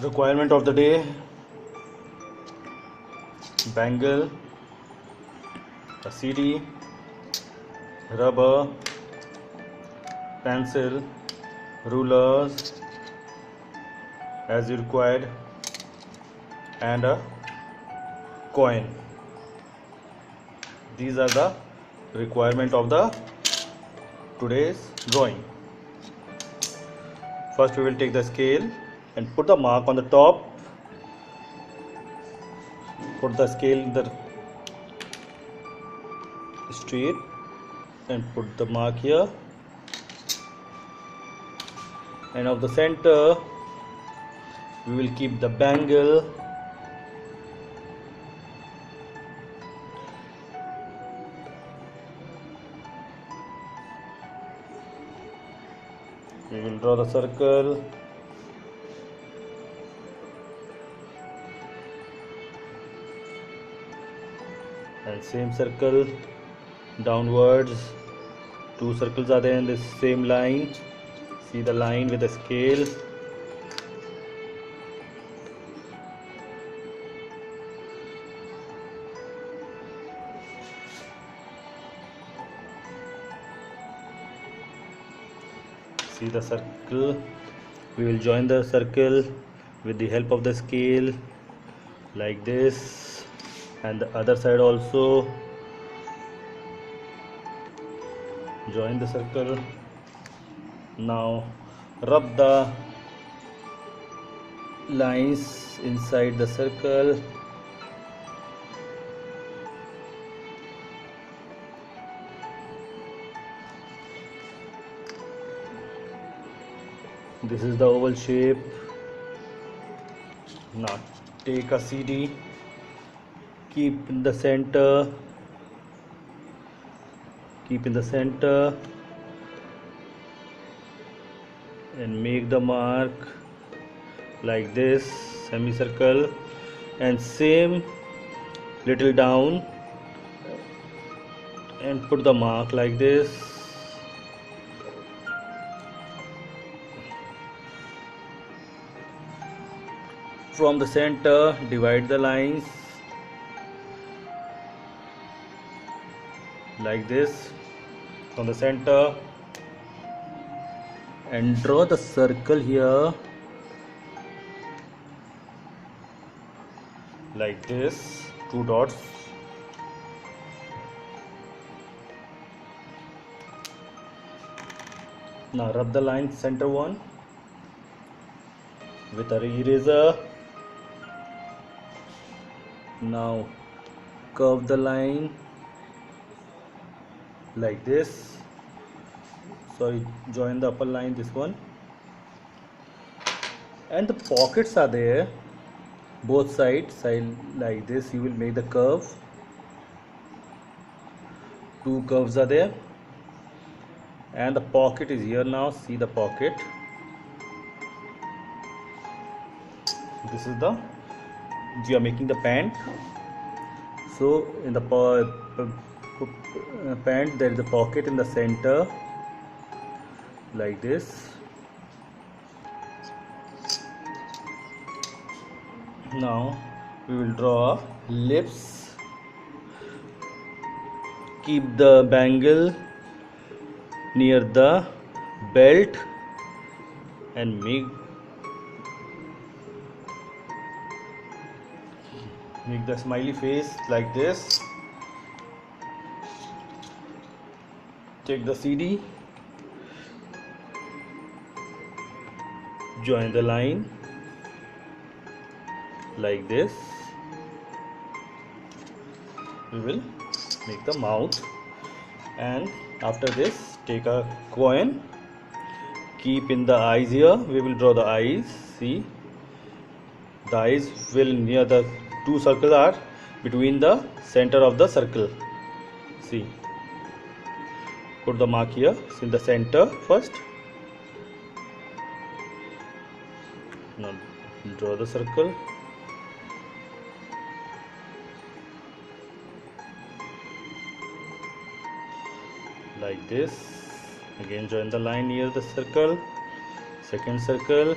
Requirement of the day: bangle, a CD, rubber, pencil, rulers as you required, and a coin. These are the requirement of the today's drawing. First we will take the scale and put the mark on the top. Put the scale in the straight and put the mark here, and of the center we will keep the bangle. We will draw the circle. And same circle downwards. Two circles are there in the same line. See the line with the scale. See the circle. We will join the circle with the help of the scale like this, and the other side also. Join the circle. Now rub the lines inside the circle. This is the oval shape. Now take a CD, keep in the center, and make the mark like this, semicircle, and same little down and put the mark like this. From the center divide the lines like this from the center, and draw the circle here like this, two dots. Now rub the line, center one, with a eraser. Now curve the line like this. Sorry, join the upper line, this one, and the pockets are there both sides, like this. You will make the curve. Two curves are there, and the pocket is here. Now see the pocket. This is the, we are making the pant. So in the pant there is a pocket in the center like this. Now we will draw lips. Keep the bangle near the belt and make the smiley face like this. Take the CD, join the line like this. We will make the mouth, and after this take a coin, keep in the eyes here. We will draw the eyes. See, the eyes will near the two circles are between the center of the circle. See, put the mark here in the center first. Now draw the circle like this. Again join the line near the circle, second circle,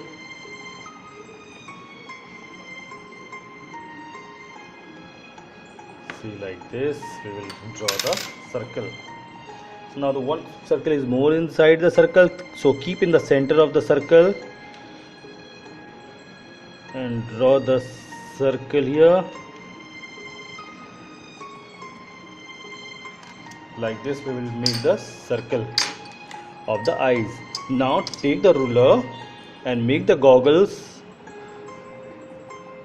like this we will draw the circle. So now the one circle is more inside the circle, so keep in the center of the circle and draw the circle here. Like this we will make the circle of the eyes. Now take the ruler and make the goggles.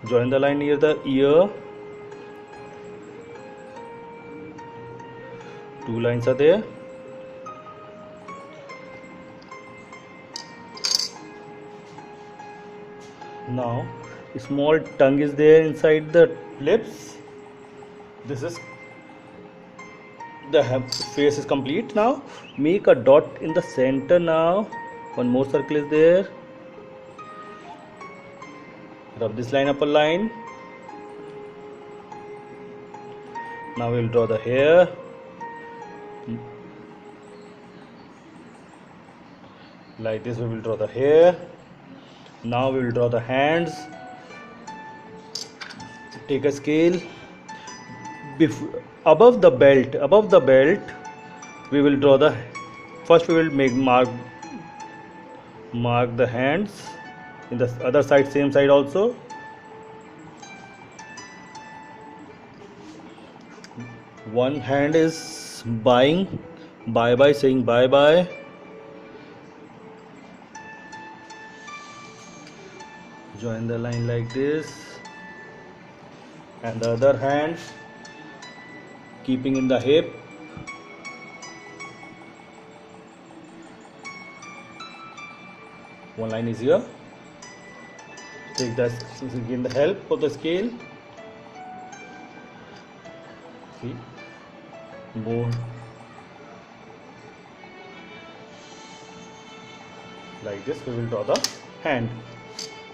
Join the line near the ear. 2 lines are there. Now a small tongue is there inside the lips. This is the face is complete. Now make a dot in the center. Now one more circle is there. Rub this line, upper line. Now we will draw the hair. Like this we will draw the hair. Now we will draw the hands. Take a scale. Above the belt we will draw the, first we will make mark the hands. In the other side, same side also. One hand is bye bye, saying bye bye. Join the line like this, and the other hand keeping in the hip. One line is here. Take the, again the help of the scale. See, more. Like this we will draw the hand.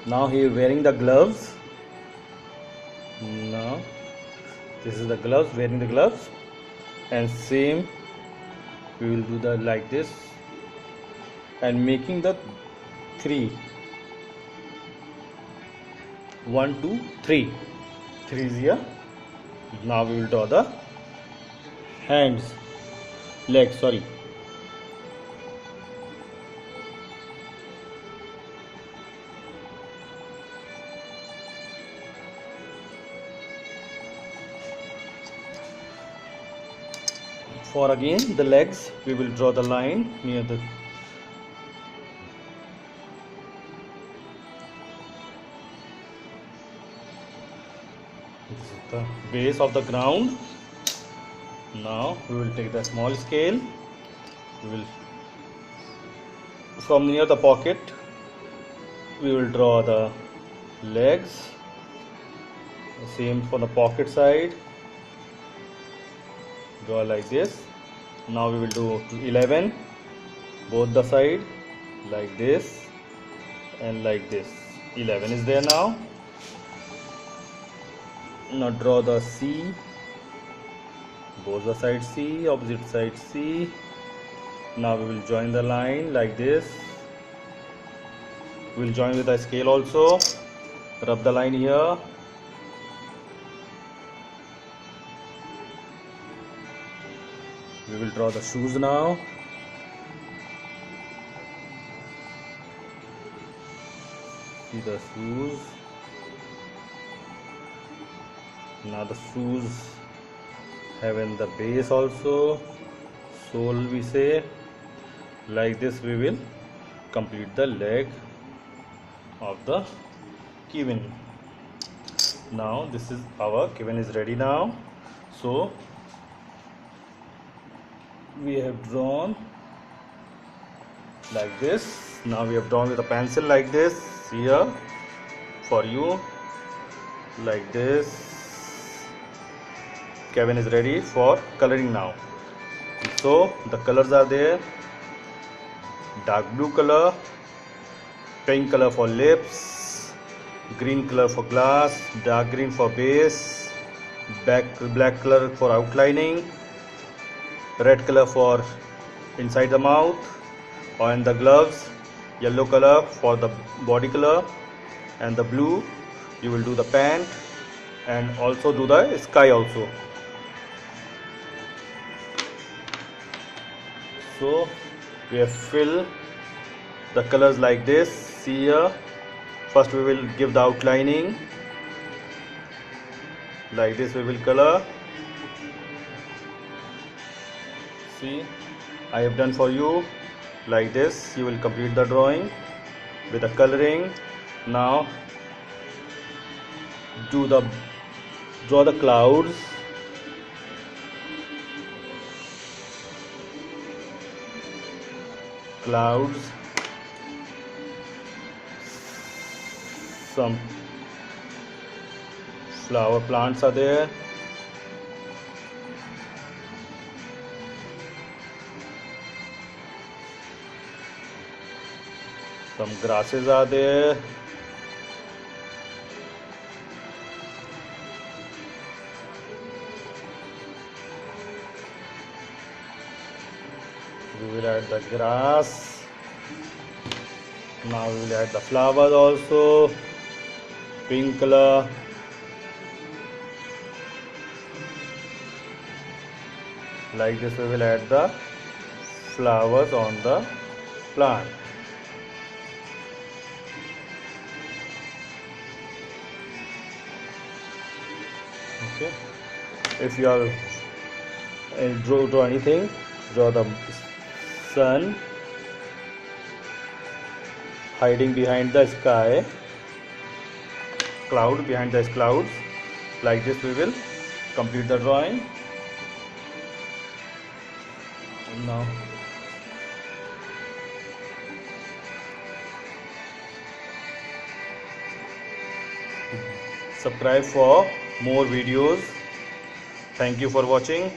Now he is wearing the gloves. Now this is the gloves, wearing the gloves, and same we will do the like this and making the 3. 1 2 3. 3 is here. Now we will draw the hands, legs, sorry. For again the legs we will draw the line near the base of the ground. Now we will take the small scale. We will, from near the pocket, we will draw the legs. Same for the pocket side. Draw like this. Now we will do 11, both the side, like this and like this. 11 is there now. Now draw the C, both the sides C, opposite side C. Now we will join the line like this. We will join with a scale also. Rub the line here. We will draw the shoes now. See the shoes. Now the shoes having the base also, sole we say. Like this we will complete the leg of the Kevin. Now this is our Kevin is ready now. So we have drawn like this. Now we have drawn with a pencil like this here for you, like this. Kevin is ready for coloring now. So the colors are there: dark blue color, pink color for lips, green color for glass, dark green for base, black color for outlining, red color for inside the mouth, and the gloves, yellow color for the body color, and the blue you will do the pant and also do the sky also. So we have filled the colors like this. See here, first we will give the outlining like this. We will color. See, I have done for you like this. You will complete the drawing with the coloring. Now draw the clouds. Some flower plants are there. Some grasses are there. We will add the grass. Now we will add the flowers also. Pink color. Like this we will add the flowers on the plant. Okay. If you are draw anything, draw the sun hiding behind the sky, cloud behind the clouds. Like this we will complete the drawing. Now subscribe for more videos. Thank you for watching.